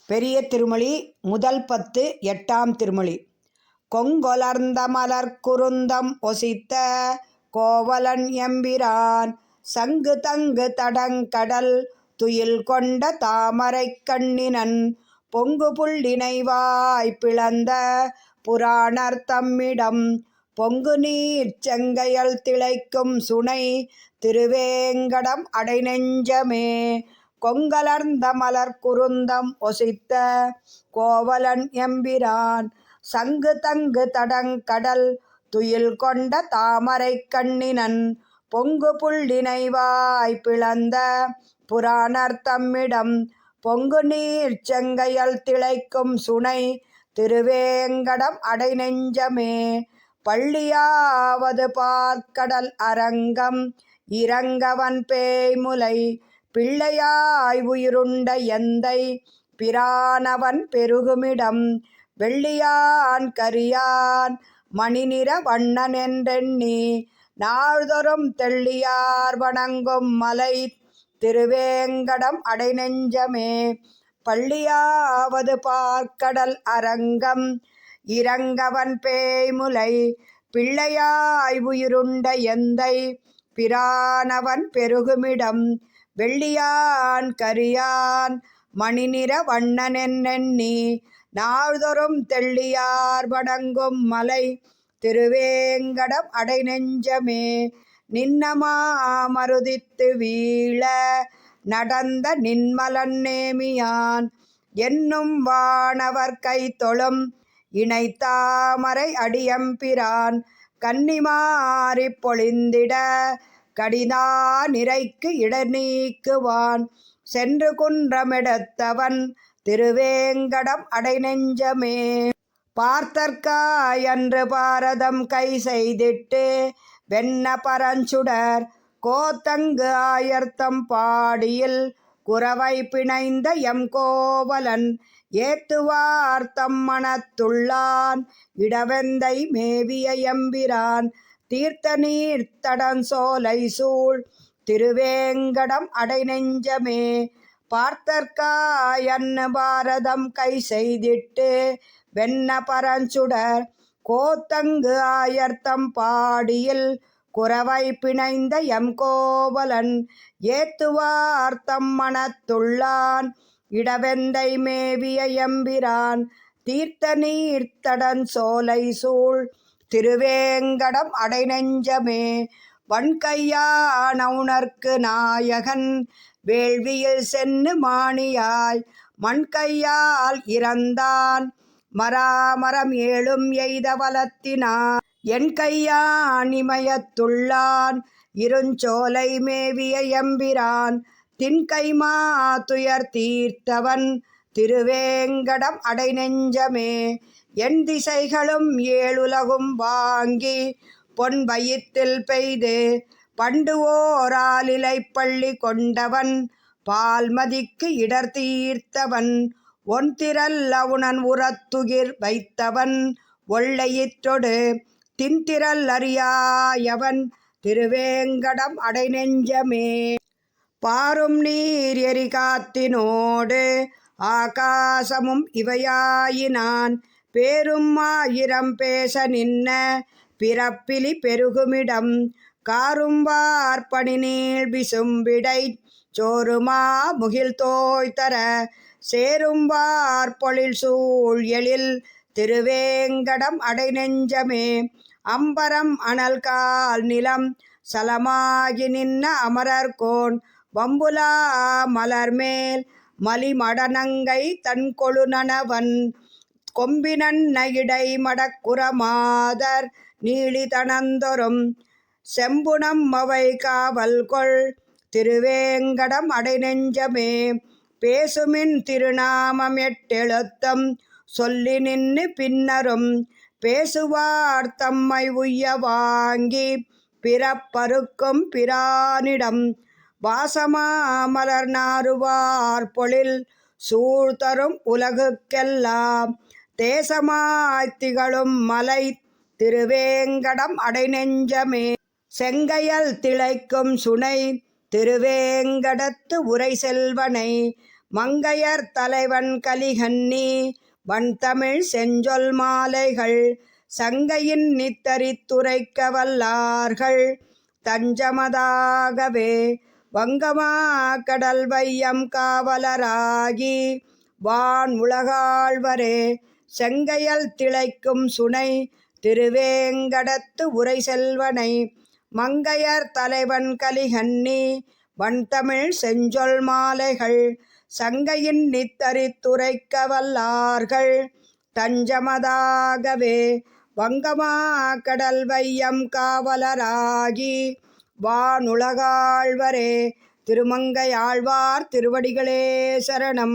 பெரிய திருமொழி முதல் 10 8ஆம் திருமொழி. கொங்கொலர்ந்த மலர் குருந்தம் ஒசித்த கோவலன் எம்பிரான் சங்கு தங்கு தடங்கடல் துயில் கொண்ட தாமரைக் கண்ணினன் பொங்கு புள்ளினைவாய் பிளந்த புராணர் தம்மிடம் பொங்கு நீர் செங்கையல் திளைக்கும் சுனை திருவேங்கடம் அடைநெஞ்சமே. கொங்கலர்ந்த மலர் குருந்தம் ஒசித்த கோவலன் எம்பிரான் சங்கு தங்கு தடங்கடல் துயில் கொண்ட தாமரைக் கண்ணினன் பொங்கு புள்ளினைவாய் பிளந்த புராணர் தம்மிடம் பொங்கு நீர் செங்கையல் திளைக்கும் சுனை திருவேங்கடம் அடைநெஞ்சமே. பள்ளியாவது பாற்கடல் அரங்கம் இரங்கவன் பேய்முலை பிள்ளையாய் உயிருண்ட எந்தை பிரானவன் பெருகுமிடம் வெள்ளியான் கரியான் மணிநிற வண்ணன் என்றெண்ணி நாள்தொறும் தெள்ளியார் வணங்கும் மலை திருவேங்கடம் அடைநெஞ்சமே. பள்ளியாவது பாற்கடல் அரங்கம் இரங்கவன் பேய்முலை பிள்ளையாய் உயிருண்ட எந்தை பிரானவன் பெருகுமிடம் வெள்ளியான் கரியான் மணிநிற வண்ணன் எண்ணி நாள்தொறும் தெள்ளியார் வணங்கும் மலை திருவேங்கடம் அடைநெஞ்சமே. நின்னமா மருதித்து வீழ நடந்த நின்மலன் நேமியான் என்னும் வானவர் கை தொழும் இணைத்தாமரை அடியம்பிரான் கன்னிமாறி பொழிந்திட கடிதா நிறைக்கு இடநீக்குவான் சென்று குன்றமெடுத்தவன் திருவேங்கடம் அடைநெஞ்சமே. பார்த்தற்காய் அன்று பாரதம் கை செய்திட்டு வெண்ண பரஞ்சுடர் கோத்தங்கு ஆயர்த்தம் பாடியில் குரவை பிணைந்த எம் கோவலன் ஏத்துவார் தம் மனத்துள்ளான் இடவெந்தை மேவிய எம்பிரான் தீர்த்த நீர்த்தடன் சோலை சூழ் திருவேங்கடம் அடைநெஞ்சமே. பார்த்தற்காய் அன்னு பாரதம் கை செய்திட்டு வெண்ண பரஞ்சுடர் கோத்தங்கு ஆயர்த்தம் பாடியில் குரவை பிணைந்த எம் கோவலன் ஏத்துவார் தம் மனத்துள்ளான் இடவெந்தை மேவிய எம்பிரான் தீர்த்த நீர்த்தடன் சோலை சூழ் திருவேங்கடம் அடைநெஞ்சமே. வன்கையான் அவுணர்க்கு நாயகன் வேள்வியில் சென்னு மாணியாய் மண்கையால் இறந்தான் மராமரம் ஏழும் எய்த வலத்தினான் என் கையான் இமயத்துள்ளான் இருஞ்சோலை மேவிய எம்பிரான் தின்கைமா துயர் தீர்த்தவன் திருவேங்கடம் அடைநெஞ்சமே. என் திசைகளும் ஏழுலகும் வாங்கி பொன் வயிற்றில் பெய்து பண்டு ஓராலிலை பள்ளி கொண்டவன் பால்மதிக்கு இடர் தீர்த்தவன் ஒன் திரள் அவுணன் உரத்துகிர் வைத்தவன் ஒள்ளையிற்றொடு தின்திரள் அறியாயவன் திருவேங்கடம் அடைநெஞ்சமே. பாரும் நீர் எரிகாத்தினோடு ஆகாசமும் இவையாயினான் பேரும் ஆயிரம் பேச நின்ன பிறப்பிலி பெருகுமிடம் காரும் வார்பணி நீள் விசும்பிடை சோறுமா முகில் தோய்தர சேரும் வார்பொழில் சூழ் எழில் திருவேங்கடம் அடைநெஞ்சமே. அம்பரம் அனல் கால் நிலம் சலமாகி நின்ன அமரர்கோன் வம்புலா மலர்மேல் மலிமடநங்கை தன் கொழுநனவன் கொம்பினன் நகிடை மடக்குரமாதர் நீளி தனந்தொரும் செம்புணம் அவை காவல்கொள் திருவேங்கடம் அடைநெஞ்சமே. பேசுமின் திருநாமம் எட்டெழுத்தம் சொல்லி நின்னு பின்னரும் பேசுவார் தம்மை உய்ய வாங்கி பிறப்பறுக்கும் பிரானிடம் வாசமா மலர் நாறுவார் பொழில் சூழ்தரும் உலகுக்கெல்லாம் தேசமாய் திகழும் மலை திருவேங்கடம் அடைநெஞ்சமே. செங்கையல் திளைக்கும் சுனை திருவேங்கடத்து உரை செல்வனை மங்கையர் தலைவன் கலிகன்னி வண்தமிழ் செஞ்சொல் மாலைகள் சங்கையின் நித்தரித்துரைக்க வல்லார்கள் தஞ்சமதாகவே வங்கமா கடல் வையம் காவலராகி வான் உலகாழ்வரே செங்கையல் திளைக்கும் சுனை திருவேங்கடத்து உரை செல்வனை மங்கையர் தலைவன் கலிகன்னி வண்தமிழ் செஞ்சொல் மாலைகள் சங்கையின் நித்தரித்துரைக்க வல்லார்கள் தஞ்சமதாகவே வங்கமா கடல் வையம் காவலராகி வானுலகாழ்வரே. திருமங்கையாழ்வார் திருவடிகளே சரணம்.